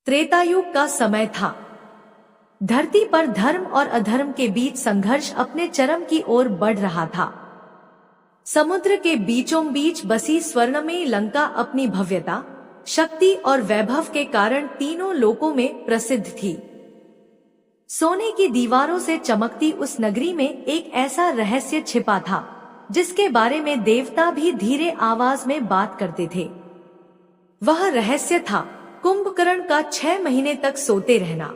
त्रेतायुग का समय था। धरती पर धर्म और अधर्म के बीच संघर्ष अपने चरम की ओर बढ़ रहा था। समुद्र के बीचों बीच बसी स्वर्णमयी लंका अपनी भव्यता, शक्ति और वैभव के कारण तीनों लोकों में प्रसिद्ध थी। सोने की दीवारों से चमकती उस नगरी में एक ऐसा रहस्य छिपा था जिसके बारे में देवता भी धीरे आवाज में बात करते थे। वह रहस्य था कुंभकर्ण का 6 महीने तक सोते रहना।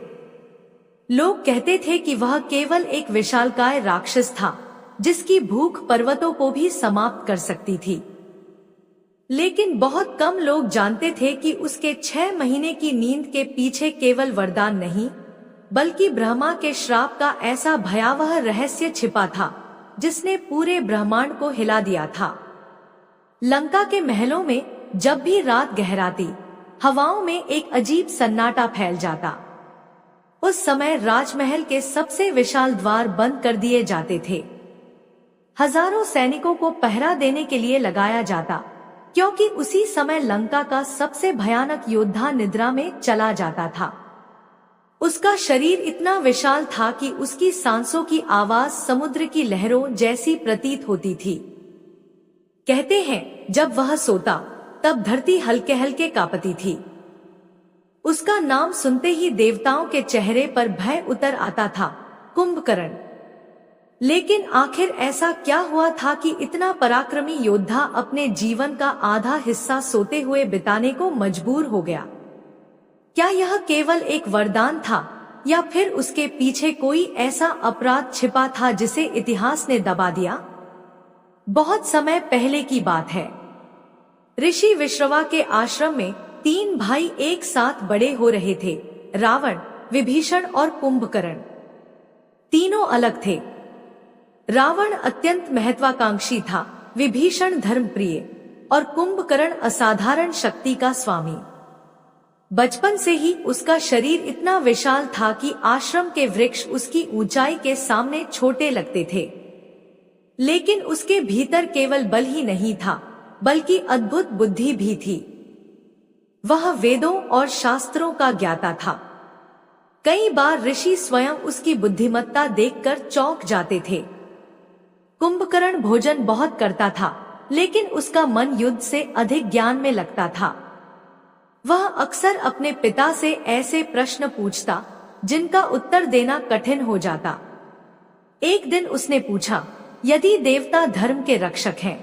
लोग कहते थे कि वह केवल एक विशालकाय राक्षस था जिसकी भूख पर्वतों को भी समाप्त कर सकती थी। लेकिन बहुत कम लोग जानते थे कि उसके 6 महीने की नींद के पीछे केवल वरदान नहीं, बल्कि ब्रह्मा के श्राप का ऐसा भयावह रहस्य छिपा था जिसने पूरे ब्रह्मांड को हिला दिया था। लंका के महलों में जब भी रात गहराती, हवाओं में एक अजीब सन्नाटा फैल जाता। उस समय राजमहल के सबसे विशाल द्वार बंद कर दिए जाते थे। हजारों सैनिकों को पहरा देने के लिए लगाया जाता, क्योंकि उसी समय लंका का सबसे भयानक योद्धा निद्रा में चला जाता था। उसका शरीर इतना विशाल था कि उसकी सांसों की आवाज समुद्र की लहरों जैसी प्रतीत होती थी। कहते हैं जब वह सोता तब धरती हल्के हल्के कांपती थी। उसका नाम सुनते ही देवताओं के चेहरे पर भय उतर आता था, कुंभकर्ण। लेकिन आखिर ऐसा क्या हुआ था कि इतना पराक्रमी योद्धा अपने जीवन का आधा हिस्सा सोते हुए बिताने को मजबूर हो गया? क्या यह केवल एक वरदान था या फिर उसके पीछे कोई ऐसा अपराध छिपा था जिसे इतिहास ने दबा दिया? बहुत समय पहले की बात है। ऋषि विश्रवा के आश्रम में 3 भाई एक साथ बड़े हो रहे थे, रावण, विभीषण और कुंभकर्ण। तीनों अलग थे। रावण अत्यंत महत्वाकांक्षी था, विभीषण धर्मप्रिय और कुंभकर्ण असाधारण शक्ति का स्वामी। बचपन से ही उसका शरीर इतना विशाल था कि आश्रम के वृक्ष उसकी ऊंचाई के सामने छोटे लगते थे। लेकिन उसके भीतर केवल बल ही नहीं था, बल्कि अद्भुत बुद्धि भी थी। वह वेदों और शास्त्रों का ज्ञाता था। कई बार ऋषि स्वयं उसकी बुद्धिमत्ता देखकर चौंक जाते थे। कुंभकर्ण भोजन बहुत करता था, लेकिन उसका मन युद्ध से अधिक ज्ञान में लगता था। वह अक्सर अपने पिता से ऐसे प्रश्न पूछता जिनका उत्तर देना कठिन हो जाता। एक दिन उसने पूछा, यदि देवता धर्म के रक्षक हैं,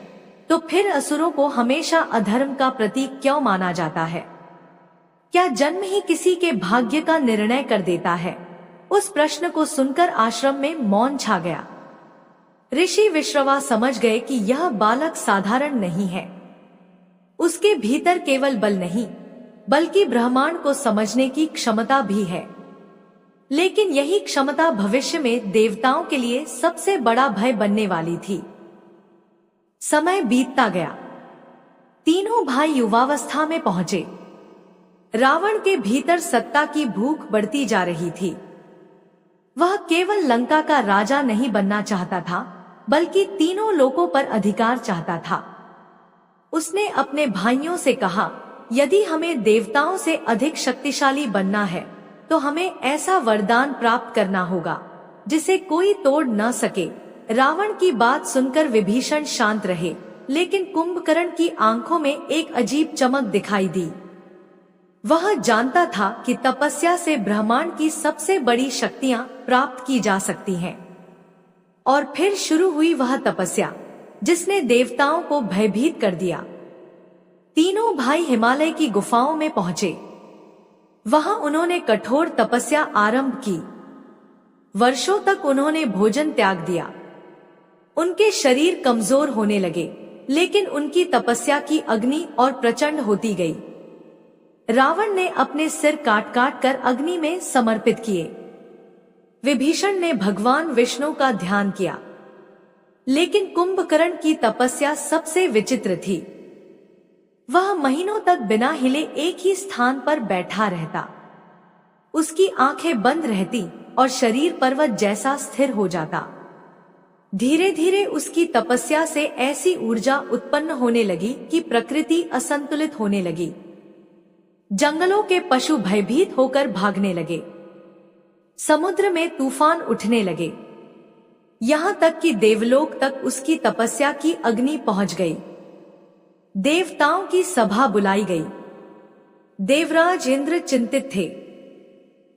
तो फिर असुरों को हमेशा अधर्म का प्रतीक क्यों माना जाता है? क्या जन्म ही किसी के भाग्य का निर्णय कर देता है? उस प्रश्न को सुनकर आश्रम में मौन छा गया। ऋषि विश्रवा समझ गए कि यह बालक साधारण नहीं है। उसके भीतर केवल बल नहीं, बल्कि ब्रह्मांड को समझने की क्षमता भी है। लेकिन यही क्षमता भविष्य में देवताओं के लिए सबसे बड़ा भय बनने वाली थी। समय बीतता गया। तीनों भाई युवावस्था में पहुंचे। रावण के भीतर सत्ता की भूख बढ़ती जा रही थी। वह केवल लंका का राजा नहीं बनना चाहता था, बल्कि तीनों लोकों पर अधिकार चाहता था। उसने अपने भाइयों से कहा, यदि हमें देवताओं से अधिक शक्तिशाली बनना है, तो हमें ऐसा वरदान प्राप्त करना होगा जिसे कोई तोड़ न सके। रावण की बात सुनकर विभीषण शांत रहे, लेकिन कुंभकर्ण की आंखों में एक अजीब चमक दिखाई दी। वह जानता था कि तपस्या से ब्रह्मांड की सबसे बड़ी शक्तियां प्राप्त की जा सकती हैं। और फिर शुरू हुई वह तपस्या जिसने देवताओं को भयभीत कर दिया। तीनों भाई हिमालय की गुफाओं में पहुंचे। वहां उन्होंने कठोर तपस्या आरंभ की। वर्षों तक उन्होंने भोजन त्याग दिया। उनके शरीर कमजोर होने लगे, लेकिन उनकी तपस्या की अग्नि और प्रचंड होती गई। रावण ने अपने सिर काट काट कर अग्नि में समर्पित किए। विभीषण ने भगवान विष्णु का ध्यान किया। लेकिन कुंभकर्ण की तपस्या सबसे विचित्र थी। वह महीनों तक बिना हिले एक ही स्थान पर बैठा रहता। उसकी आंखें बंद रहती और शरीर पर्वत जैसा स्थिर हो जाता। धीरे धीरे उसकी तपस्या से ऐसी ऊर्जा उत्पन्न होने लगी कि प्रकृति असंतुलित होने लगी। जंगलों के पशु भयभीत होकर भागने लगे। समुद्र में तूफान उठने लगे। यहाँ तक कि देवलोक तक उसकी तपस्या की अग्नि पहुंच गई। देवताओं की सभा बुलाई गई। देवराज इंद्र चिंतित थे।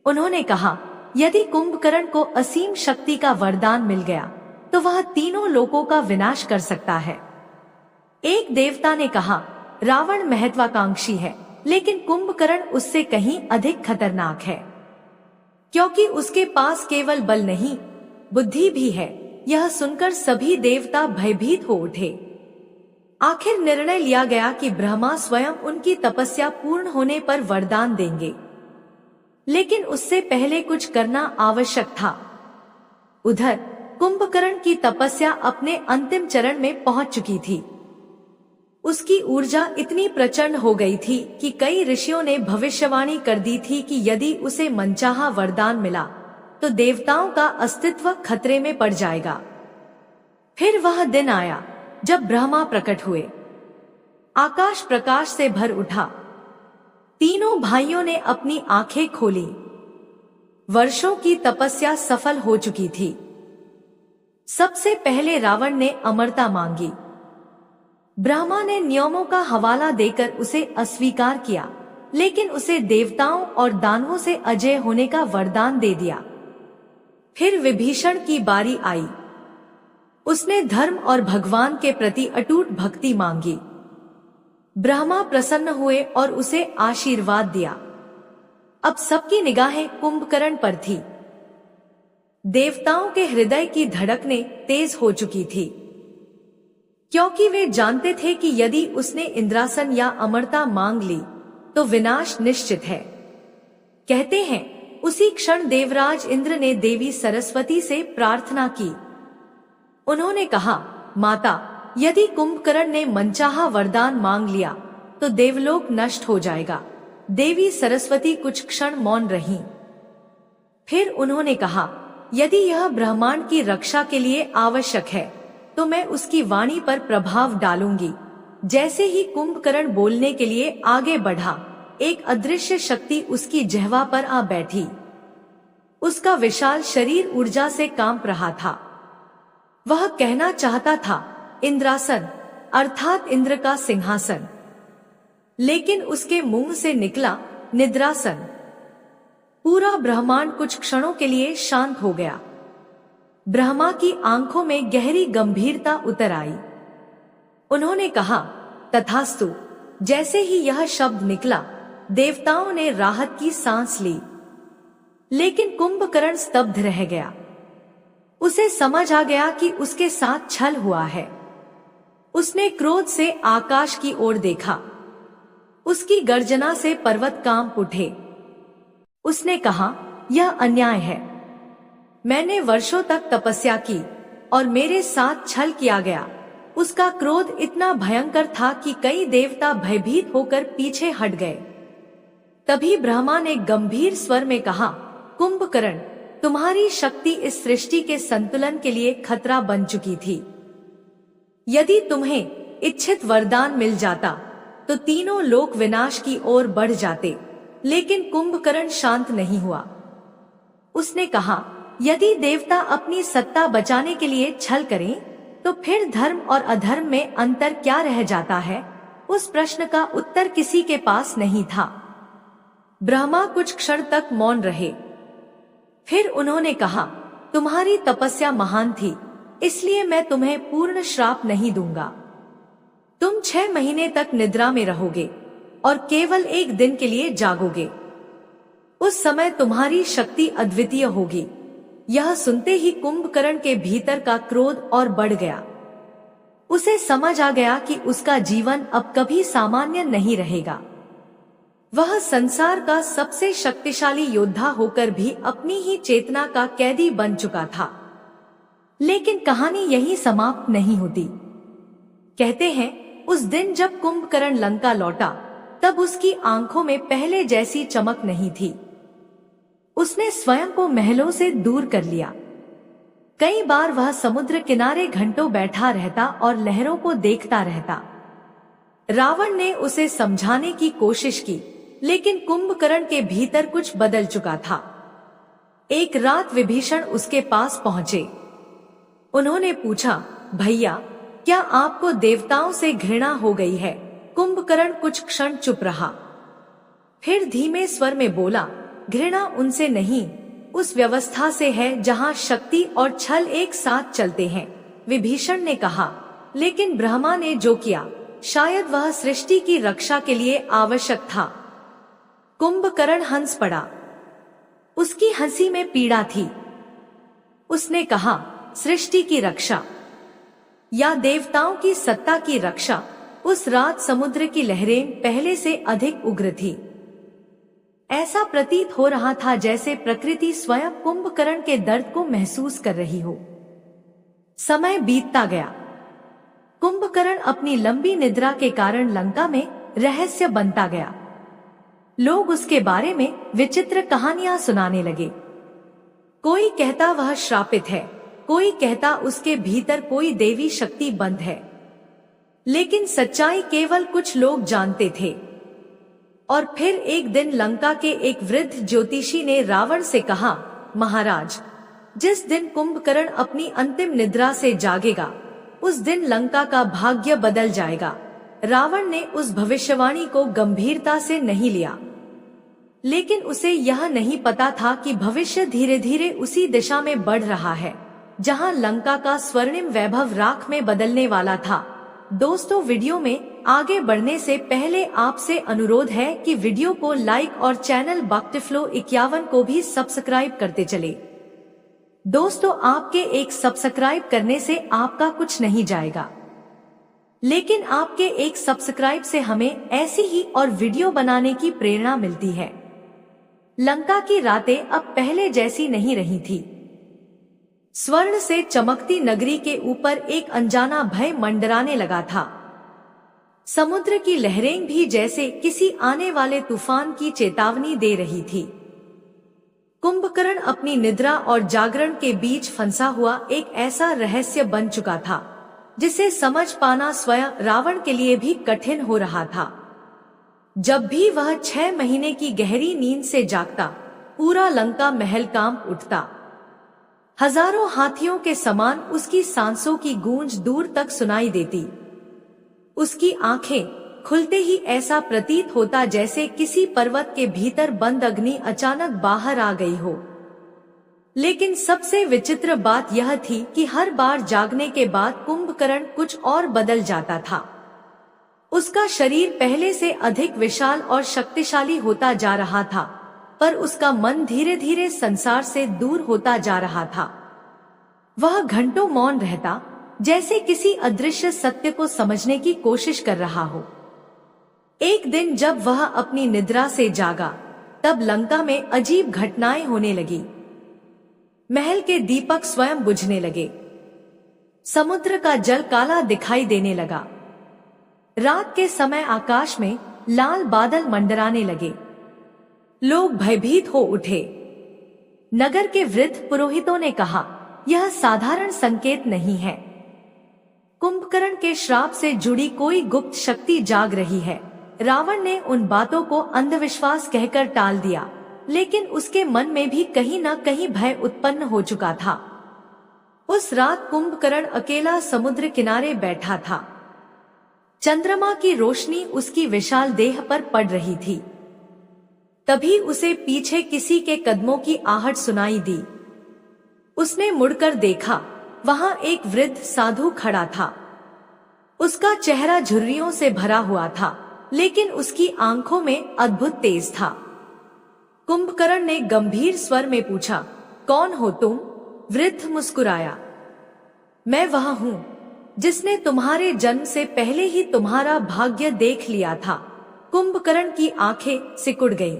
उन्होंने कहा, यदि कुंभकर्ण को असीम शक्ति का वरदान मिल गया तो वह तीनों लोकों का विनाश कर सकता है। एक देवता ने कहा, रावण महत्वाकांक्षी है, लेकिन कुंभकर्ण उससे कहीं अधिक खतरनाक है, क्योंकि उसके पास केवल बल नहीं, बुद्धि भी है। यह सुनकर सभी देवता भयभीत हो उठे। आखिर निर्णय लिया गया कि ब्रह्मा स्वयं उनकी तपस्या पूर्ण होने पर वरदान देंगे, लेकिन उससे पहले कुछ करना आवश्यक था। उधर कुंभकर्ण की तपस्या अपने अंतिम चरण में पहुंच चुकी थी। उसकी ऊर्जा इतनी प्रचंड हो गई थी कि कई ऋषियों ने भविष्यवाणी कर दी थी कि यदि उसे मनचाहा वरदान मिला तो देवताओं का अस्तित्व खतरे में पड़ जाएगा। फिर वह दिन आया जब ब्रह्मा प्रकट हुए। आकाश प्रकाश से भर उठा। तीनों भाइयों ने अपनी आंखें खोली। वर्षों की तपस्या सफल हो चुकी थी। सबसे पहले रावण ने अमरता मांगी। ब्रह्मा ने नियमों का हवाला देकर उसे अस्वीकार किया, लेकिन उसे देवताओं और दानवों से अजय होने का वरदान दे दिया। फिर विभीषण की बारी आई। उसने धर्म और भगवान के प्रति अटूट भक्ति मांगी। ब्रह्मा प्रसन्न हुए और उसे आशीर्वाद दिया। अब सबकी निगाहें कुंभकर्ण पर थी। देवताओं के हृदय की धड़कनें तेज हो चुकी थी, क्योंकि वे जानते थे कि यदि उसने इंद्रासन या अमरता मांग ली तो विनाश निश्चित है। कहते हैं, उसी क्षण देवराज इंद्र ने देवी सरस्वती से प्रार्थना की। उन्होंने कहा, माता, यदि कुंभकर्ण ने मनचाहा वरदान मांग लिया तो देवलोक नष्ट हो जाएगा। देवी सरस्वती कुछ क्षण मौन रहीं। फिर उन्होंने कहा, यदि यह ब्रह्मांड की रक्षा के लिए आवश्यक है तो मैं उसकी वाणी पर प्रभाव डालूंगी। जैसे ही कुंभकर्ण बोलने के लिए आगे बढ़ा, एक अदृश्य शक्ति उसकी जिह्वा पर आ बैठी। उसका विशाल शरीर ऊर्जा से कांप रहा था। वह कहना चाहता था, इंद्रासन, अर्थात इंद्र का सिंहासन, लेकिन उसके मुंह से निकला निद्रासन। पूरा ब्रह्मांड कुछ क्षणों के लिए शांत हो गया। ब्रह्मा की आंखों में गहरी गंभीरता उतर आई। उन्होंने कहा, तथास्तु। जैसे ही यह शब्द निकला, देवताओं ने राहत की सांस ली, लेकिन कुंभकर्ण स्तब्ध रह गया। उसे समझ आ गया कि उसके साथ छल हुआ है। उसने क्रोध से आकाश की ओर देखा। उसकी गर्जना से पर्वत कांप उठे। उसने कहा, यह अन्याय है। मैंने वर्षों तक तपस्या की और मेरे साथ छल किया गया। उसका क्रोध इतना भयंकर था कि कई देवता भयभीत होकर पीछे हट गए। तभी ब्रह्मा ने गंभीर स्वर में कहा, कुंभकर्ण, तुम्हारी शक्ति इस सृष्टि के संतुलन के लिए खतरा बन चुकी थी। यदि तुम्हें इच्छित वरदान मिल जाता तो तीनों लोक विनाश की ओर बढ़ जाते, लेकिन कुंभकर्ण शांत नहीं हुआ। उसने कहा, यदि देवता अपनी सत्ता बचाने के लिए छल करें तो फिर धर्म और अधर्म में अंतर क्या रह जाता है? उस प्रश्न का उत्तर किसी के पास नहीं था। ब्रह्मा कुछ क्षण तक मौन रहे। फिर उन्होंने कहा, तुम्हारी तपस्या महान थी, इसलिए मैं तुम्हें पूर्ण श्राप नहीं दूंगा। तुम 6 महीने तक निद्रा में रहोगे और केवल 1 दिन के लिए जागोगे। उस समय तुम्हारी शक्ति अद्वितीय होगी। यह सुनते ही कुंभकर्ण के भीतर का क्रोध और बढ़ गया। उसे समझ आ गया कि उसका जीवन अब कभी सामान्य नहीं रहेगा। वह संसार का सबसे शक्तिशाली योद्धा होकर भी अपनी ही चेतना का कैदी बन चुका था। लेकिन कहानी यहीं समाप्त नहीं होती। कहते हैं, उस दिन जब कुंभकर्ण लंका लौटा तब उसकी आंखों में पहले जैसी चमक नहीं थी। उसने स्वयं को महलों से दूर कर लिया। कई बार वह समुद्र किनारे घंटों बैठा रहता और लहरों को देखता रहता। रावण ने उसे समझाने की कोशिश की, लेकिन कुंभकर्ण के भीतर कुछ बदल चुका था। एक रात विभीषण उसके पास पहुंचे। उन्होंने पूछा, भैया, क्या आपको देवताओं से घृणा हो गई है? कुंभकर्ण कुछ क्षण चुप रहा, फिर धीमे स्वर में बोला, घृणा उनसे नहीं, उस व्यवस्था से है जहाँ शक्ति और छल एक साथ चलते हैं। विभीषण ने कहा, लेकिन ब्रह्मा ने जो किया शायद वह सृष्टि की रक्षा के लिए आवश्यक था। कुंभकर्ण हंस पड़ा। उसकी हंसी में पीड़ा थी। उसने कहा, सृष्टि की रक्षा या देवताओं की सत्ता की रक्षा? उस रात समुद्र की लहरें पहले से अधिक उग्र थी। ऐसा प्रतीत हो रहा था जैसे प्रकृति स्वयं कुंभकर्ण के दर्द को महसूस कर रही हो। समय बीतता गया। कुंभकर्ण अपनी लंबी निद्रा के कारण लंका में रहस्य बनता गया। लोग उसके बारे में विचित्र कहानियां सुनाने लगे। कोई कहता वह श्रापित है, कोई कहता उसके भीतर कोई देवी शक्ति बंद है। लेकिन सच्चाई केवल कुछ लोग जानते थे। और फिर एक दिन लंका के एक वृद्ध ज्योतिषी ने रावण से कहा, महाराज, जिस दिन कुंभकर्ण अपनी अंतिम निद्रा से जागेगा उस दिन लंका का भाग्य बदल जाएगा। रावण ने उस भविष्यवाणी को गंभीरता से नहीं लिया, लेकिन उसे यह नहीं पता था कि भविष्य धीरे धीरे उसी दिशा में बढ़ रहा है जहां लंका का स्वर्णिम वैभव राख में बदलने वाला था। दोस्तों, वीडियो में आगे बढ़ने से पहले आपसे अनुरोध है कि वीडियो को लाइक और चैनल बक्टिफ्लो 51 को भी सब्सक्राइब करते चले। दोस्तों, आपके एक सब्सक्राइब करने से आपका कुछ नहीं जाएगा, लेकिन आपके एक सब्सक्राइब से हमें ऐसी ही और वीडियो बनाने की प्रेरणा मिलती है। लंका की रातें अब पहले जैसी नहीं रही थी। स्वर्ण से चमकती नगरी के ऊपर एक अनजाना भय मंडराने लगा था। समुद्र की लहरें भी जैसे किसी आने वाले तूफान की चेतावनी दे रही थी। कुंभकर्ण अपनी निद्रा और जागरण के बीच फंसा हुआ एक ऐसा रहस्य बन चुका था जिसे समझ पाना स्वयं रावण के लिए भी कठिन हो रहा था। जब भी वह 6 महीने की गहरी नींद से जागता, पूरा लंका महल कांप उठता। हजारों हाथियों के समान उसकी सांसों की गूंज दूर तक सुनाई देती। उसकी आंखें खुलते ही ऐसा प्रतीत होता जैसे किसी पर्वत के भीतर बंद अग्नि अचानक बाहर आ गई हो। लेकिन सबसे विचित्र बात यह थी कि हर बार जागने के बाद कुंभकर्ण कुछ और बदल जाता था। उसका शरीर पहले से अधिक विशाल और शक्तिशाली होता जा रहा था, पर उसका मन धीरे धीरे संसार से दूर होता जा रहा था। वह घंटों मौन रहता, जैसे किसी अदृश्य सत्य को समझने की कोशिश कर रहा हो। एक दिन जब वह अपनी निद्रा से जागा, तब लंका में अजीब घटनाएं होने लगी। महल के दीपक स्वयं बुझने लगे। समुद्र का जल काला दिखाई देने लगा। रात के समय आकाश में लाल बादल मंडराने लगे। लोग भयभीत हो उठे। नगर के वृद्ध पुरोहितों ने कहा, यह साधारण संकेत नहीं है। कुंभकर्ण के श्राप से जुड़ी कोई गुप्त शक्ति जाग रही है। रावण ने उन बातों को अंधविश्वास कहकर टाल दिया, लेकिन उसके मन में भी कहीं न कहीं भय उत्पन्न हो चुका था। उस रात कुंभकर्ण अकेला समुद्र किनारे बैठा था। चंद्रमा की रोशनी उसकी विशाल देह पर पड़ रही थी। तभी उसे पीछे किसी के कदमों की आहट सुनाई दी। उसने मुड़कर देखा, वहां एक वृद्ध साधु खड़ा था। उसका चेहरा झुर्रियों से भरा हुआ था, लेकिन उसकी आंखों में अद्भुत तेज था। कुंभकर्ण ने गंभीर स्वर में पूछा, कौन हो तुम? वृद्ध मुस्कुराया, मैं वह हूँ जिसने तुम्हारे जन्म से पहले ही तुम्हारा भाग्य देख लिया था। कुंभकर्ण की आंखें सिकुड़ गईं।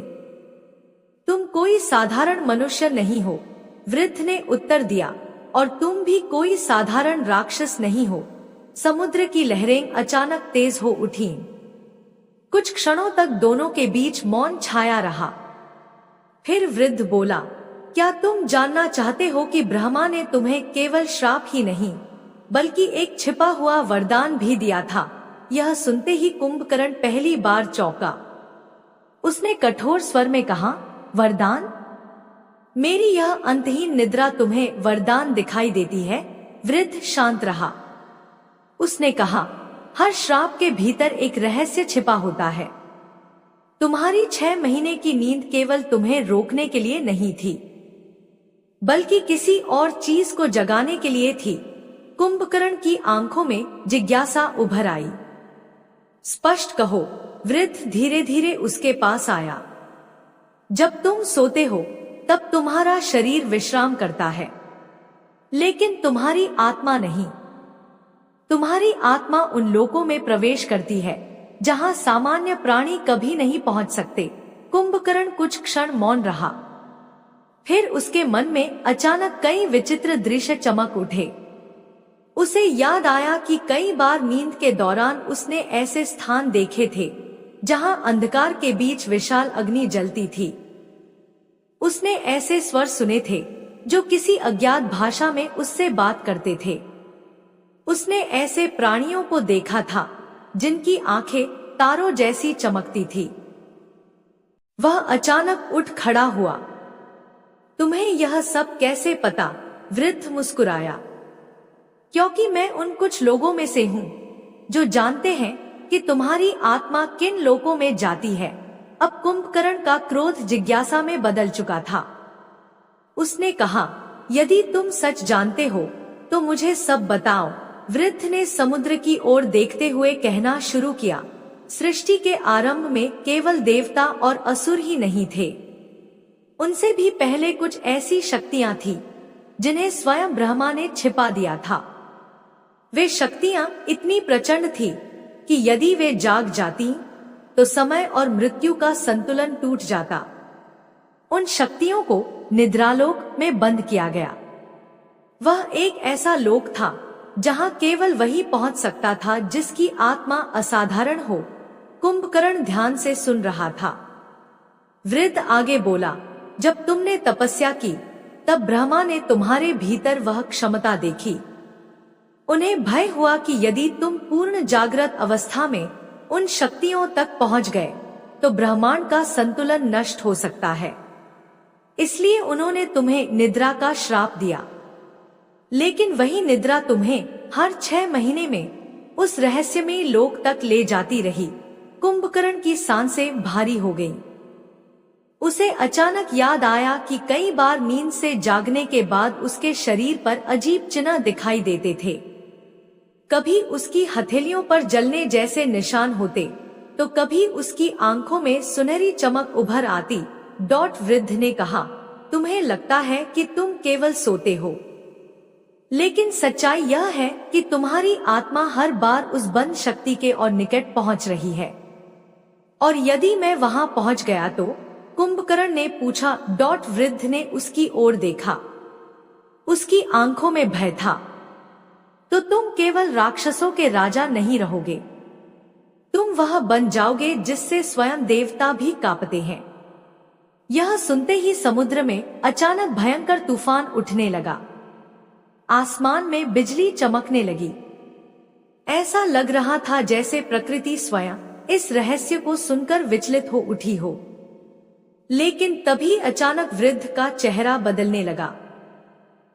तुम कोई साधारण मनुष्य नहीं हो, वृद्ध ने उत्तर दिया, और तुम भी कोई साधारण राक्षस नहीं हो। समुद्र की लहरें अचानक तेज हो उठीं। कुछ क्षणों तक दोनों के बीच मौन छाया रहा। फिर वृद्ध बोला, क्या तुम जानना चाहते हो कि ब्रह्मा ने तुम्हें केवल श्राप ही नहीं बल्कि एक छिपा हुआ वरदान भी दिया था? यह सुनते ही कुंभकर्ण पहली बार चौंका। उसने कठोर स्वर में कहा, वरदान? मेरी यह अंतहीन निद्रा तुम्हें वरदान दिखाई देती है? वृद्ध शांत रहा। उसने कहा, हर श्राप के भीतर एक रहस्य छिपा होता है। तुम्हारी 6 महीने की नींद केवल तुम्हें रोकने के लिए नहीं थी, बल्कि किसी और चीज को जगाने के लिए थी। कुंभकर्ण की आंखों में जिज्ञासा उभर आई। स्पष्ट कहो। वृद्ध धीरे धीरे उसके पास आया। जब तुम सोते हो तब तुम्हारा शरीर विश्राम करता है, लेकिन तुम्हारी आत्मा नहीं। तुम्हारी आत्मा उन लोकों में प्रवेश करती है जहां सामान्य प्राणी कभी नहीं पहुंच सकते। कुंभकर्ण कुछ क्षण मौन रहा। फिर उसके मन में अचानक कई विचित्र दृश्य चमक उठे। उसे याद आया कि कई बार नींद के दौरान उसने ऐसे स्थान देखे थे जहां अंधकार के बीच विशाल अग्नि जलती थी। उसने ऐसे स्वर सुने थे जो किसी अज्ञात भाषा में उससे बात करते थे। उसने ऐसे प्राणियों को देखा था जिनकी आंखें तारों जैसी चमकती थी। वह अचानक उठ खड़ा हुआ। तुम्हें यह सब कैसे पता? वृद्ध मुस्कुराया। क्योंकि मैं उन कुछ लोगों में से हूं जो जानते हैं कि तुम्हारी आत्मा किन लोकों में जाती है। अब कुंभकर्ण का क्रोध जिज्ञासा में बदल चुका था। उसने कहा, यदि तुम सच जानते हो तो मुझे सब बताओ। वृद्ध ने समुद्र की ओर देखते हुए कहना शुरू किया, सृष्टि के आरंभ में केवल देवता और असुर ही नहीं थे। उनसे भी पहले कुछ ऐसी शक्तियां थी जिन्हें स्वयं ब्रह्मा ने छिपा दिया था। वे शक्तियां इतनी प्रचंड थी कि यदि वे जाग जाती तो समय और मृत्यु का संतुलन टूट जाता। उन शक्तियों को निद्रालोक में बंद किया गया। वह एक ऐसा लोक था जहां केवल वही पहुंच सकता था जिसकी आत्मा असाधारण हो। कुंभकर्ण ध्यान से सुन रहा था। वृद्ध आगे बोला, जब तुमने तपस्या की तब ब्रह्मा ने तुम्हारे भीतर वह क्षमता देखी। उन्हें भय हुआ कि यदि तुम पूर्ण जागृत अवस्था में उन शक्तियों तक पहुंच गए तो ब्रह्मांड का संतुलन नष्ट हो सकता है। इसलिए उन्होंने तुम्हें निद्रा का श्राप दिया। लेकिन वही निद्रा तुम्हें हर 6 महीने में उस रहस्यमयी लोक तक ले जाती रही। कुंभकर्ण की सांसें भारी हो गईं। उसे अचानक याद आया कि कई बार नींद से जागने के बाद उसके शरीर पर अजीब चिन्ह दिखाई देते थे। कभी उसकी हथेलियों पर जलने जैसे निशान होते तो कभी उसकी आंखों में सुनहरी चमक उभर आती। वृद्ध ने कहा, तुम्हें लगता है कि तुम केवल सोते हो, लेकिन सच्चाई यह है कि तुम्हारी आत्मा हर बार उस बंद शक्ति के और निकट पहुंच रही है। और यदि मैं वहां पहुंच गया तो? कुंभकर्ण ने पूछा। वृद्ध ने उसकी ओर देखा। उसकी आंखों में भय था। तो तुम केवल राक्षसों के राजा नहीं रहोगे, तुम वह बन जाओगे जिससे स्वयं देवता भी कांपते हैं। यह सुनते ही समुद्र में अचानक भयंकर तूफान उठने लगा। आसमान में बिजली चमकने लगी। ऐसा लग रहा था जैसे प्रकृति स्वयं इस रहस्य को सुनकर विचलित हो उठी हो। लेकिन तभी अचानक वृद्ध का चेहरा बदलने लगा।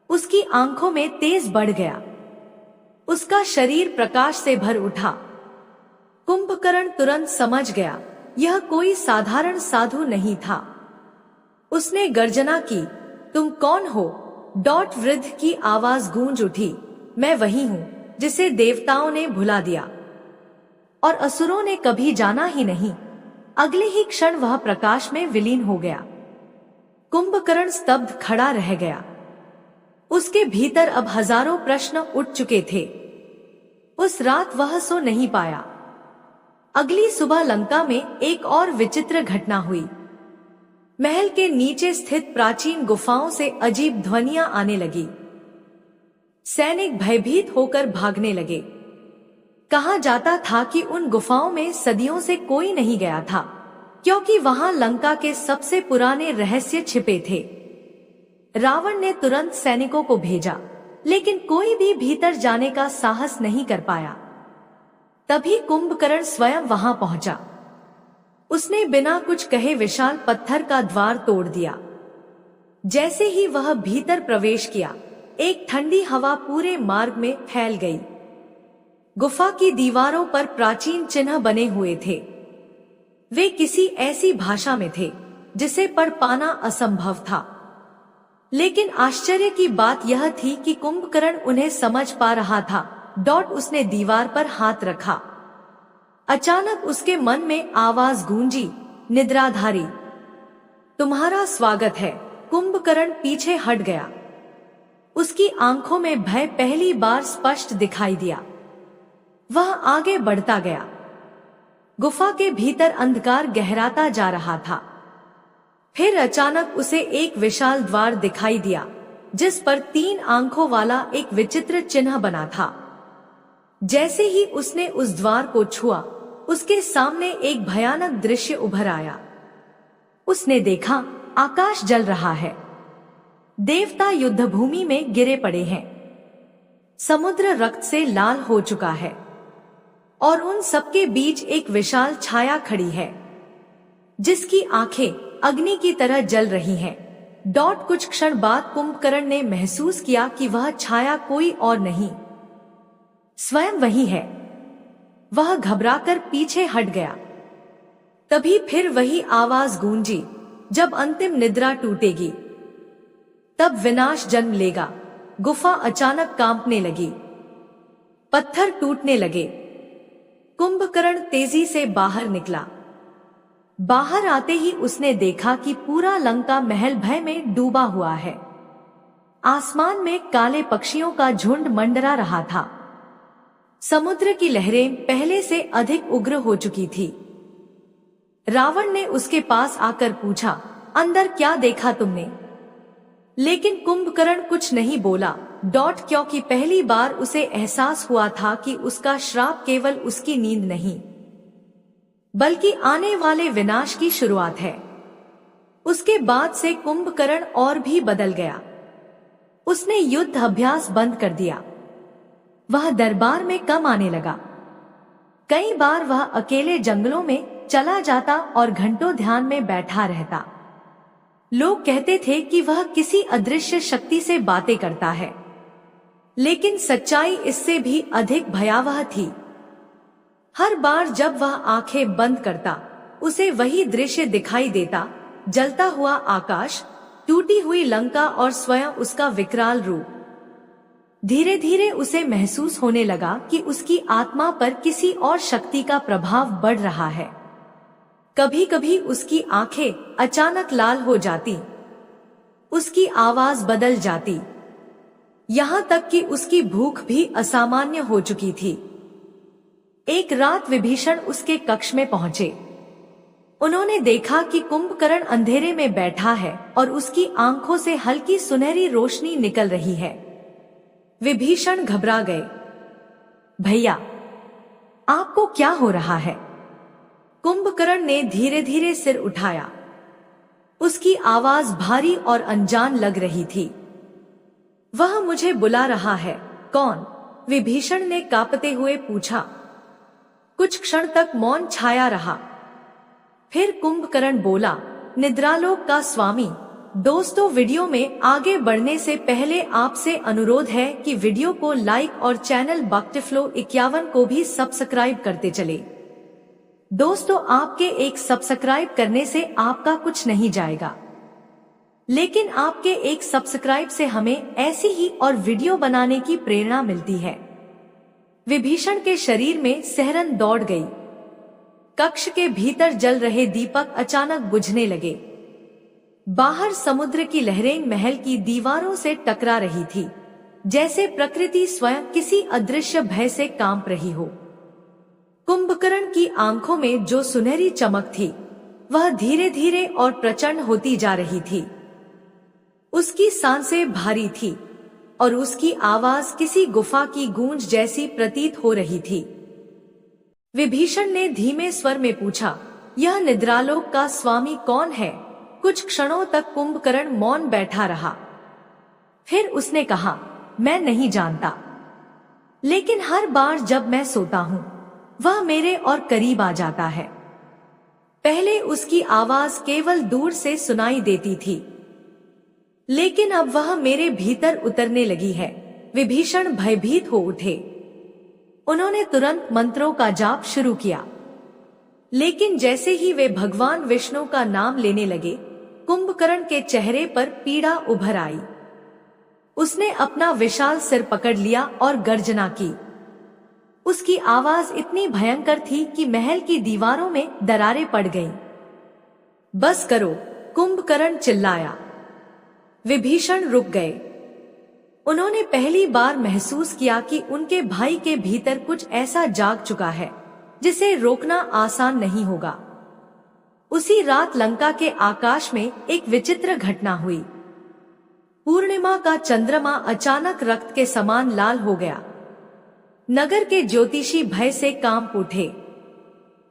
उसकी आंखों में तेज बढ़ गया। उसका शरीर प्रकाश से भर उठा। कुंभकर्ण तुरंत समझ गया यह कोई साधारण साधु नहीं था। उसने गर्जना की, तुम कौन हो? वृद्ध की आवाज गूंज उठी, मैं वही हूं जिसे देवताओं ने भुला दिया और असुरों ने कभी जाना ही नहीं। अगले ही क्षण वह प्रकाश में विलीन हो गया। कुंभकर्ण स्तब्ध खड़ा रह गया। उसके भीतर अब हजारों प्रश्न उठ चुके थे। उस रात वह सो नहीं पाया। अगली सुबह लंका में एक और विचित्र घटना हुई। महल के नीचे स्थित प्राचीन गुफाओं से अजीब ध्वनियां आने लगी। सैनिक भयभीत होकर भागने लगे। कहा जाता था कि उन गुफाओं में सदियों से कोई नहीं गया था, क्योंकि वहां लंका के सबसे पुराने रहस्य छिपे थे। रावण ने तुरंत सैनिकों को भेजा, लेकिन कोई भी भीतर जाने का साहस नहीं कर पाया। तभी कुंभकर्ण स्वयं वहां पहुंचा। उसने बिना कुछ कहे विशाल पत्थर का द्वार तोड़ दिया। जैसे ही वह भीतर प्रवेश किया, एक ठंडी हवा पूरे मार्ग में फैल गई। गुफा की दीवारों पर प्राचीन चिन्ह बने हुए थे। वे किसी ऐसी भाषा में थे जिसे पढ़ पाना असंभव था। लेकिन आश्चर्य की बात यह थी कि कुंभकर्ण उन्हें समझ पा रहा था। उसने दीवार पर हाथ रखा। अचानक उसके मन में आवाज गूंजी, निद्राधारी, तुम्हारा स्वागत है। कुंभकर्ण पीछे हट गया। उसकी आंखों में भय पहली बार स्पष्ट दिखाई दिया। वह आगे बढ़ता गया। गुफा के भीतर अंधकार गहराता जा रहा था। फिर अचानक उसे एक विशाल द्वार दिखाई दिया, जिस पर 3 आंखों वाला एक विचित्र चिन्ह बना था। जैसे ही उसने उस द्वार को छुआ, उसके सामने एक भयानक दृश्य उभर आया। उसने देखा, आकाश जल रहा है। देवता युद्धभूमि में गिरे पड़े हैं। समुद्र रक्त से लाल हो चुका है और उन सबके बीच एक विशाल छाया खड़ी है, जिसकी आंखें अग्नि की तरह जल रही हैं। कुछ क्षण बाद कुंभकर्ण ने महसूस किया कि वह छाया कोई और नहीं, स्वयं वही है। वह घबराकर पीछे हट गया। तभी फिर वही आवाज गूंजी, जब अंतिम निद्रा टूटेगी तब विनाश जन्म लेगा। गुफा अचानक कांपने लगी, पत्थर टूटने लगे। कुंभकर्ण तेजी से बाहर निकला। बाहर आते ही उसने देखा कि पूरा लंका महल भय में डूबा हुआ है। आसमान में काले पक्षियों का झुंड मंडरा रहा था। समुद्र की लहरें पहले से अधिक उग्र हो चुकी थी। रावण ने उसके पास आकर पूछा, अंदर क्या देखा तुमने? लेकिन कुंभकर्ण कुछ नहीं बोला। क्योंकि पहली बार उसे एहसास हुआ था कि उसका श्राप केवल उसकी नींद नहीं, बल्कि आने वाले विनाश की शुरुआत है। उसके बाद से कुंभकर्ण और भी बदल गया। उसने युद्ध अभ्यास बंद कर दिया। वह दरबार में कम आने लगा। कई बार वह अकेले जंगलों में चला जाता और घंटों ध्यान में बैठा रहता। लोग कहते थे कि वह किसी अदृश्य शक्ति से बातें करता है, लेकिन सच्चाई इससे भी अधिक भयावह थी। हर बार जब वह आंखें बंद करता, उसे वही दृश्य दिखाई देता, जलता हुआ आकाश, टूटी हुई लंका और स्वयं उसका विकराल रूप। धीरे धीरे उसे महसूस होने लगा कि उसकी आत्मा पर किसी और शक्ति का प्रभाव बढ़ रहा है। कभी कभी उसकी आंखें अचानक लाल हो जाती, उसकी आवाज बदल जाती, यहाँ तक कि उसकी भूख भी असामान्य हो चुकी थी। एक रात विभीषण उसके कक्ष में पहुंचे। उन्होंने देखा कि कुंभकर्ण अंधेरे में बैठा है और उसकी आंखों से हल्की सुनहरी रोशनी निकल रही है। विभीषण घबरा गए। भैया, आपको क्या हो रहा है? कुंभकर्ण ने धीरे धीरे सिर उठाया। उसकी आवाज भारी और अनजान लग रही थी। वह मुझे बुला रहा है। कौन? विभीषण ने कांपते हुए पूछा। कुछ क्षण तक मौन छाया रहा। फिर कुंभकर्ण बोला, निद्रालोक का स्वामी। दोस्तों, वीडियो में आगे बढ़ने से पहले आपसे अनुरोध है कि वीडियो को लाइक और चैनल बक्टिफ्लो 51 को भी सब्सक्राइब करते चले। दोस्तों, आपके एक सब्सक्राइब करने से आपका कुछ नहीं जाएगा, लेकिन आपके एक सब्सक्राइब से हमें ऐसी ही और वीडियो बनाने की प्रेरणा मिलती है। विभीषण के शरीर में सिहरन दौड़ गई। कक्ष के भीतर जल रहे दीपक अचानक बुझने लगे। बाहर समुद्र की लहरें महल की दीवारों से टकरा रही थी, जैसे प्रकृति स्वयं किसी अदृश्य भय से कांप रही हो। कुंभकर्ण की आंखों में जो सुनहरी चमक थी, वह धीरे धीरे और प्रचंड होती जा रही थी। उसकी सांसें भारी थी और उसकी आवाज किसी गुफा की गूंज जैसी प्रतीत हो रही थी। विभीषण ने धीमे स्वर में पूछा, यह निद्रालोक का स्वामी कौन है? कुछ क्षणों तक कुंभकर्ण मौन बैठा रहा। फिर उसने कहा, मैं नहीं जानता, लेकिन हर बार जब मैं सोता हूँ, वह मेरे और करीब आ जाता है। पहले उसकी आवाज केवल दूर से सुनाई देती थी, लेकिन अब वह मेरे भीतर उतरने लगी है। विभीषण भयभीत हो उठे। उन्होंने तुरंत मंत्रों का जाप शुरू किया, लेकिन जैसे ही वे भगवान विष्णु का नाम लेने लगे, कुंभकर्ण के चेहरे पर पीड़ा उभर आई। उसने अपना विशाल सिर पकड़ लिया और गर्जना की। उसकी आवाज इतनी भयंकर थी कि महल की दीवारों में दरारें पड़ गईं। बस करो, कुंभकर्ण चिल्लाया। विभीषण रुक गए। उन्होंने पहली बार महसूस किया कि उनके भाई के भीतर कुछ ऐसा जाग चुका है जिसे रोकना आसान नहीं होगा। उसी रात लंका के आकाश में एक विचित्र घटना हुई। पूर्णिमा का चंद्रमा अचानक रक्त के समान लाल हो गया। नगर के ज्योतिषी भय से कांप उठे।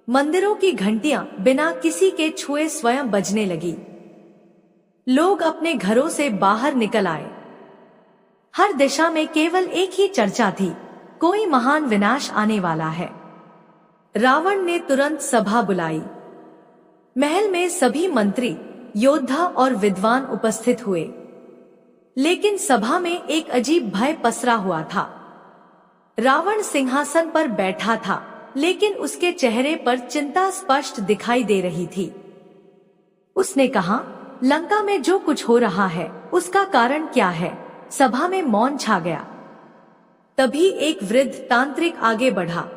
मंदिरों की घंटियां बिना किसी के छुए स्वयं बजने लगी। लोग अपने घरों से बाहर निकल आए। हर दिशा में केवल एक ही चर्चा थी, कोई महान विनाश आने वाला है। रावण ने तुरंत सभा बुलाई। महल में सभी मंत्री, योद्धा और विद्वान उपस्थित हुए, लेकिन सभा में एक अजीब भय पसरा हुआ था। रावण सिंहासन पर बैठा था, लेकिन उसके चेहरे पर चिंता स्पष्ट दिखाई दे रही थी। उसने कहा, लंका में जो कुछ हो रहा है उसका कारण क्या है? सभा में मौन छा गया। तभी एक वृद्ध तांत्रिक आगे बढ़ा।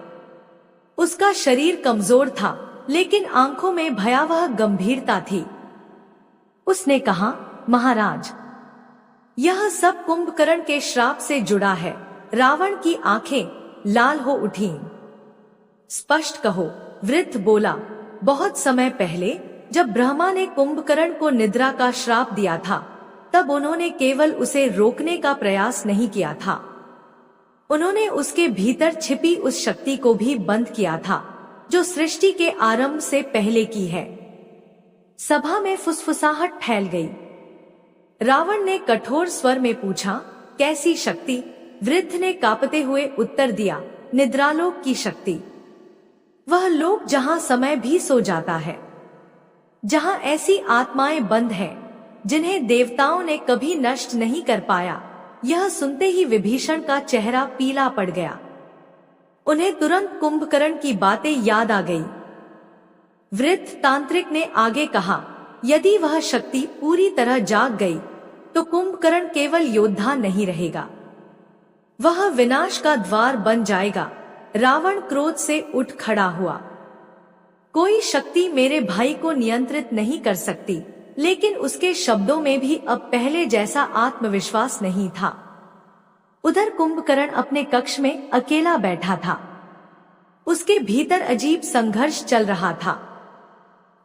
उसका शरीर कमजोर था, लेकिन आंखों में भयावह गंभीरता थी। उसने कहा, महाराज, यह सब कुंभकर्ण के श्राप से जुड़ा है। रावण की आंखें लाल हो उठीं। स्पष्ट कहो, वृद्ध बोला। बहुत समय पहले जब ब्रह्मा ने कुंभकर्ण को निद्रा का श्राप दिया था, तब उन्होंने केवल उसे रोकने का प्रयास नहीं किया था, उन्होंने उसके भीतर छिपी उस शक्ति को भी बंद किया था जो सृष्टि के आरंभ से पहले की है। सभा में फुसफुसाहट फैल गई। रावण ने कठोर स्वर में पूछा, कैसी शक्ति? वृद्ध ने कांपते हुए उत्तर दिया, निद्रालोक की शक्ति। वह लोक जहां समय भी सो जाता है, जहां ऐसी आत्माएं बंद हैं जिन्हें देवताओं ने कभी नष्ट नहीं कर पाया। यह सुनते ही विभीषण का चेहरा पीला पड़ गया। उन्हें तुरंत कुंभकर्ण की बातें याद आ गई। वृद्ध तांत्रिक ने आगे कहा, यदि वह शक्ति पूरी तरह जाग गई तो कुंभकर्ण केवल योद्धा नहीं रहेगा, वह विनाश का द्वार बन जाएगा। रावण क्रोध से उठ खड़ा हुआ। कोई शक्ति मेरे भाई को नियंत्रित नहीं कर सकती, लेकिन उसके शब्दों में भी अब पहले जैसा आत्मविश्वास नहीं था। उधर कुंभकर्ण अपने कक्ष में अकेला बैठा था। उसके भीतर अजीब संघर्ष चल रहा था।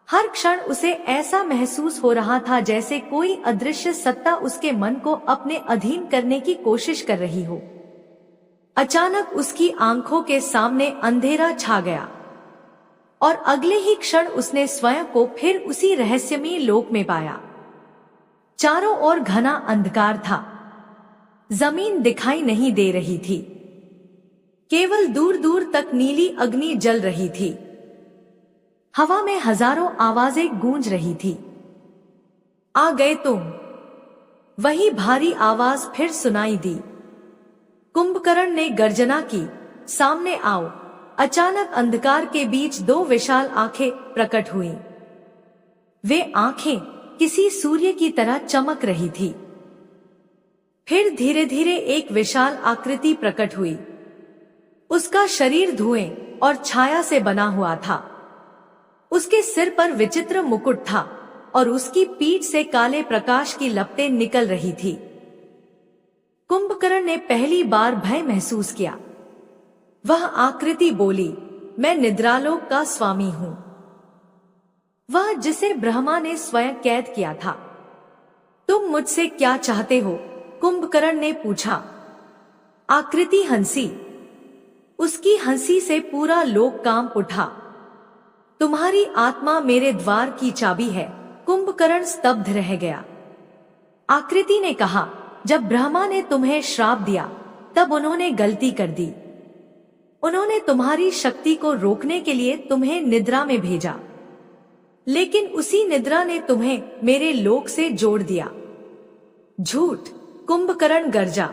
हर क्षण उसे ऐसा महसूस हो रहा था जैसे कोई अदृश्य सत्ता उसके मन को अपने अधीन करने की कोशिश कर रही हो। अचानक उसकी आंखों के सामने अंधेरा छा गया और अगले ही क्षण उसने स्वयं को फिर उसी रहस्यमयी लोक में पाया। चारों ओर घना अंधकार था। जमीन दिखाई नहीं दे रही थी, केवल दूर दूर तक नीली अग्नि जल रही थी। हवा में हजारों आवाजें गूंज रही थी। आ गए तुम? वही भारी आवाज फिर सुनाई दी। कुंभकर्ण ने गर्जना की, सामने आओ। अचानक अंधकार के बीच दो विशाल आंखें प्रकट हुईं। वे आंखें किसी सूर्य की तरह चमक रही थी। फिर धीरे धीरे एक विशाल आकृति प्रकट हुई। उसका शरीर धुएं और छाया से बना हुआ था। उसके सिर पर विचित्र मुकुट था और उसकी पीठ से काले प्रकाश की लपटें निकल रही थी। कुंभकर्ण ने पहली बार भय महसूस किया। वह आकृति बोली, मैं निद्रालोक का स्वामी हूं, वह जिसे ब्रह्मा ने स्वयं कैद किया था। तुम मुझसे क्या चाहते हो? कुंभकर्ण ने पूछा। आकृति हंसी। उसकी हंसी से पूरा लोक कांप उठा। तुम्हारी आत्मा मेरे द्वार की चाबी है। कुंभकर्ण स्तब्ध रह गया। आकृति ने कहा, जब ब्रह्मा ने तुम्हें श्राप दिया तब उन्होंने गलती कर दी। उन्होंने तुम्हारी शक्ति को रोकने के लिए तुम्हें निद्रा में भेजा। लेकिन उसी निद्रा ने तुम्हें मेरे लोक से जोड़ दिया। झूठ, कुंभकर्ण गर्जा।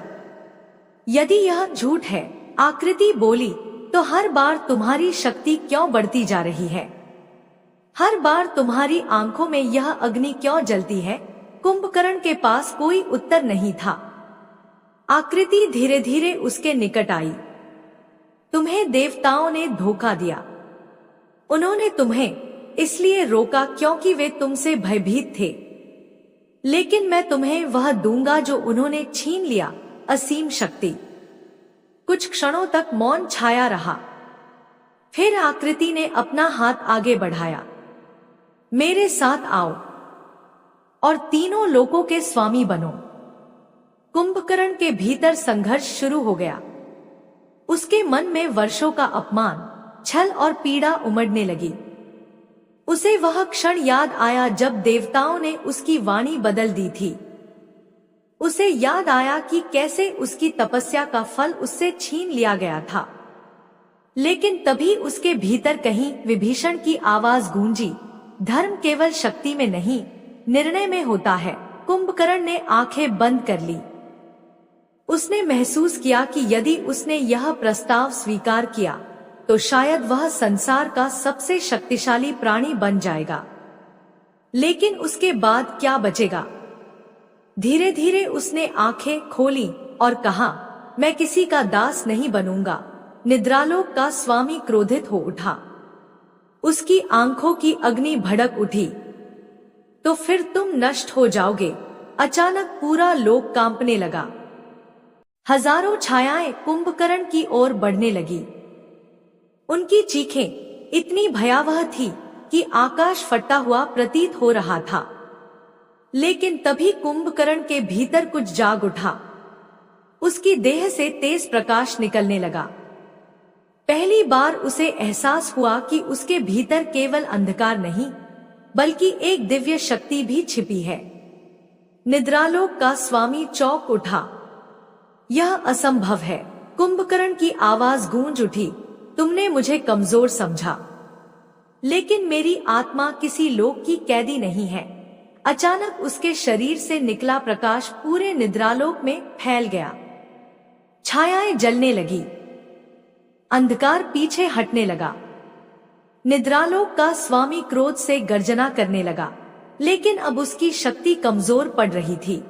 यदि यह झूठ है, आकृति बोली, तो हर बार तुम्हारी शक्ति क्यों बढ़ती जा रही है? हर बार तुम्हारी आंखों में यह अग्नि क्यों जलती है? कुंभकर्ण के पास कोई उत्तर नहीं था। आकृति धीरे धीरे उसके निकट आई। तुम्हें देवताओं ने धोखा दिया। उन्होंने तुम्हें इसलिए रोका क्योंकि वे तुमसे भयभीत थे। लेकिन मैं तुम्हें वह दूंगा जो उन्होंने छीन लिया, असीम शक्ति। कुछ क्षणों तक मौन छाया रहा। फिर आकृति ने अपना हाथ आगे बढ़ाया। मेरे साथ आओ और तीनों लोकों के स्वामी बनो। कुंभकर्ण के भीतर संघर्ष शुरू हो गया। उसके मन में वर्षों का अपमान, छल और पीड़ा उमड़ने लगी। उसे वह क्षण याद आया जब देवताओं ने उसकी वाणी बदल दी थी। उसे याद आया कि कैसे उसकी तपस्या का फल उससे छीन लिया गया था। लेकिन तभी उसके भीतर कहीं विभीषण की आवाज गूंजी, धर्म केवल शक्ति में नहीं, निर्णय में होता है। कुंभकर्ण ने आंखें बंद कर ली। उसने महसूस किया कि यदि उसने यह प्रस्ताव स्वीकार किया तो शायद वह संसार का सबसे शक्तिशाली प्राणी बन जाएगा। लेकिन उसके बाद क्या बचेगा? धीरे धीरे उसने आंखें खोली और कहा, मैं किसी का दास नहीं बनूंगा। निद्रालोक का स्वामी क्रोधित हो उठा। उसकी आंखों की अग्नि भड़क उठी। तो फिर तुम नष्ट हो जाओगे। अचानक पूरा लोक कांपने लगा। हजारों छायाएं कुंभकर्ण की ओर बढ़ने लगी। उनकी चीखें इतनी भयावह थी कि आकाश फटता हुआ प्रतीत हो रहा था। लेकिन तभी कुंभकर्ण के भीतर कुछ जाग उठा। उसकी देह से तेज प्रकाश निकलने लगा। पहली बार उसे एहसास हुआ कि उसके भीतर केवल अंधकार नहीं, बल्कि एक दिव्य शक्ति भी छिपी है। निद्रालोक का स्वामी चौंक उठा। यह असंभव है। कुंभकर्ण की आवाज गूंज उठी, तुमने मुझे कमजोर समझा, लेकिन मेरी आत्मा किसी लोक की कैदी नहीं है। अचानक उसके शरीर से निकला प्रकाश पूरे निद्रालोक में फैल गया। छायाएं जलने लगी। अंधकार पीछे हटने लगा। निद्रालोक का स्वामी क्रोध से गर्जना करने लगा, लेकिन अब उसकी शक्ति कमजोर पड़ रही थी।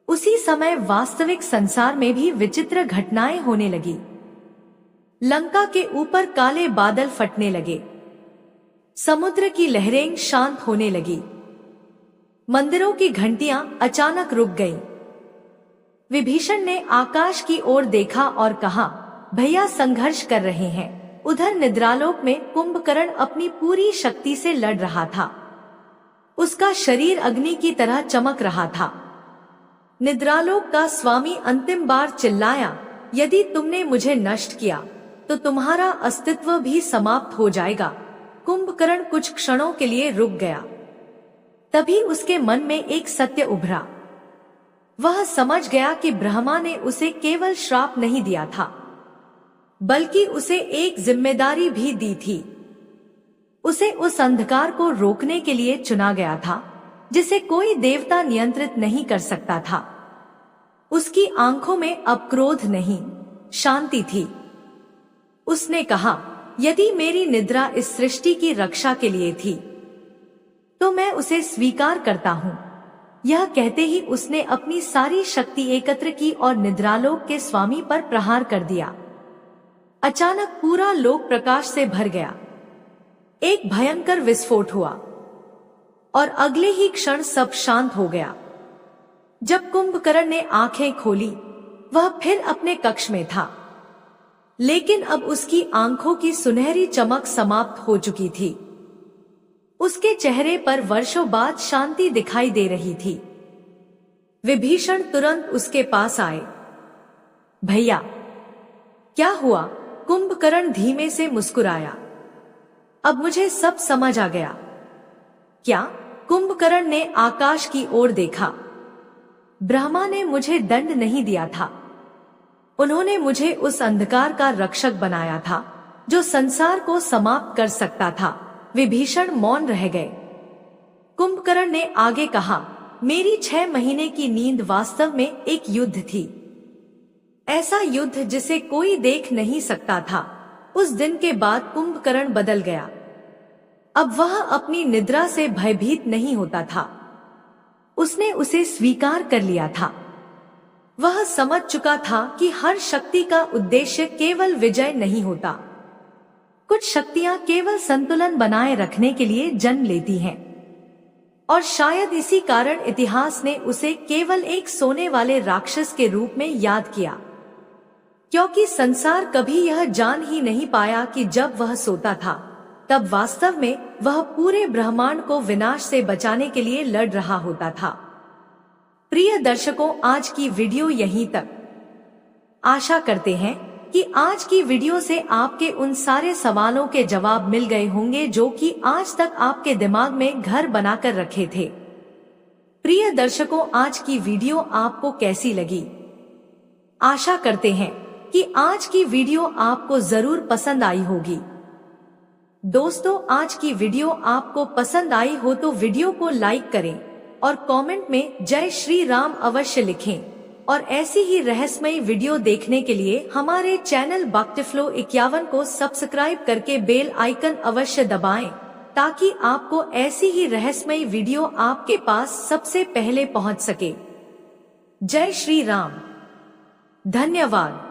उसी समय वास्तविक संसार में भी विचित्र घटनाएं होने लगी। लंका के ऊपर काले बादल फटने लगे। समुद्र की लहरें शांत होने लगी। मंदिरों की घंटियां अचानक रुक गईं। विभीषण ने आकाश की ओर देखा और कहा, भैया संघर्ष कर रहे हैं। उधर निद्रालोक में कुंभकर्ण अपनी पूरी शक्ति से लड़ रहा था। उसका शरीर अग्नि की तरह चमक रहा था। निद्रालोक का स्वामी अंतिम बार चिल्लाया, यदि तुमने मुझे नष्ट किया तो तुम्हारा अस्तित्व भी समाप्त हो जाएगा। कुंभकर्ण कुछ क्षणों के लिए रुक गया। तभी उसके मन में एक सत्य उभरा। वह समझ गया कि ब्रह्मा ने उसे केवल श्राप नहीं दिया था, बल्कि उसे एक जिम्मेदारी भी दी थी। उसे उस अंधकार को रोकने के लिए चुना गया था जिसे कोई देवता नियंत्रित नहीं कर सकता था। उसकी आंखों में अब क्रोध नहीं, शांति थी। उसने कहा, यदि मेरी निद्रा इस सृष्टि की रक्षा के लिए थी तो मैं उसे स्वीकार करता हूँ। यह कहते ही उसने अपनी सारी शक्ति एकत्र की और निद्रालोक के स्वामी पर प्रहार कर दिया। अचानक पूरा लोक प्रकाश से भर गया। एक भयंकर विस्फोट हुआ और अगले ही क्षण सब शांत हो गया। जब कुंभकर्ण ने आंखें खोली, वह फिर अपने कक्ष में था, लेकिन अब उसकी आंखों की सुनहरी चमक समाप्त हो चुकी थी। उसके चेहरे पर वर्षों बाद शांति दिखाई दे रही थी। विभीषण तुरंत उसके पास आए। भैया, क्या हुआ? कुंभकर्ण धीमे से मुस्कुराया। अब मुझे सब समझ आ गया। क्या? कुंभकर्ण ने आकाश की ओर देखा। ब्रह्मा ने मुझे दंड नहीं दिया था। उन्होंने मुझे उस अंधकार का रक्षक बनाया था जो संसार को समाप्त कर सकता था। विभीषण मौन रह गए। कुंभकर्ण ने आगे कहा, मेरी 6 महीने की नींद वास्तव में एक युद्ध थी, ऐसा युद्ध जिसे कोई देख नहीं सकता था। उस दिन के बाद कुंभकर्ण बदल गया। अब वह अपनी निद्रा से भयभीत नहीं होता था, उसने उसे स्वीकार कर लिया था। वह समझ चुका था कि हर शक्ति का उद्देश्य केवल विजय नहीं होता, कुछ शक्तियां केवल संतुलन बनाए रखने के लिए जन्म लेती हैं। और शायद इसी कारण इतिहास ने उसे केवल एक सोने वाले राक्षस के रूप में याद किया, क्योंकि संसार कभी यह जान ही नहीं पाया कि जब वह सोता था तब वास्तव में वह पूरे ब्रह्मांड को विनाश से बचाने के लिए लड़ रहा होता था। प्रिय दर्शकों, आज की वीडियो यहीं तक। आशा करते हैं कि आज की वीडियो से आपके उन सारे सवालों के जवाब मिल गए होंगे जो कि आज तक आपके दिमाग में घर बनाकर रखे थे। प्रिय दर्शकों, आज की वीडियो आपको कैसी लगी? आशा करते हैं कि आज की वीडियो आपको जरूर पसंद आई होगी। दोस्तों, आज की वीडियो आपको पसंद आई हो तो वीडियो को लाइक करें और कमेंट में जय श्री राम अवश्य लिखें। और ऐसी ही रहस्यमयी वीडियो देखने के लिए हमारे चैनल भक्तिफ्लो 51 को सब्सक्राइब करके बेल आइकन अवश्य दबाएं, ताकि आपको ऐसी ही रहस्यमयी वीडियो आपके पास सबसे पहले पहुंच सके। जय श्री राम। धन्यवाद।